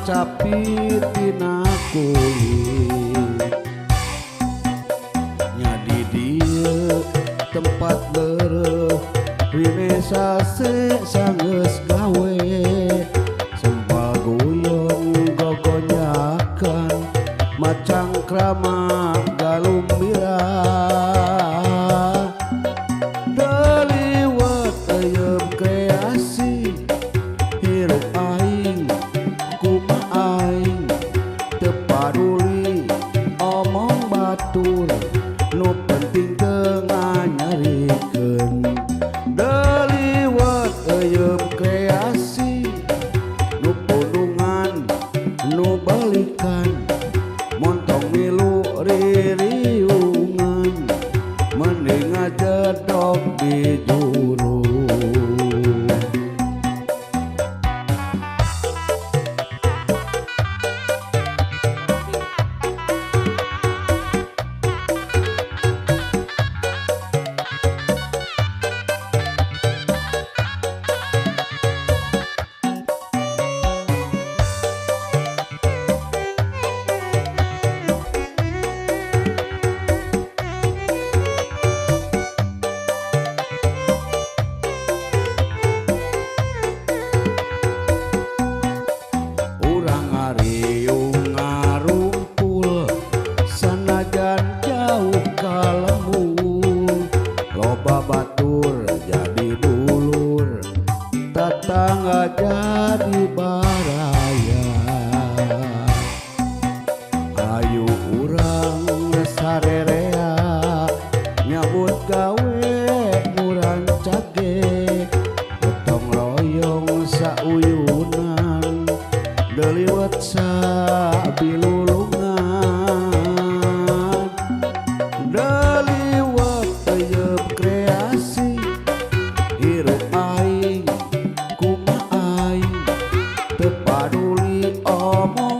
capit tina kulit nya di dieu tempat leureum rimesase sanggeus gawe sempal guyong gogonyakan macang krama galumbira daliwat teuyeum kreasi hirup aing kumaha aing teu paduli omong batur nu penting teu nganyarikeun daliwat teuyeum kreasi nu pudungan nu balikan montong milu ririungan mending ajedog di juru batur jadi dulur tetangga jadi baraya ayu urang sarerea nyabut gawe murang cage gotong royong sauyunan deliwat sabilulungan daliwat teuyeum kreasi hirup aing kumaha aing teu paduli omong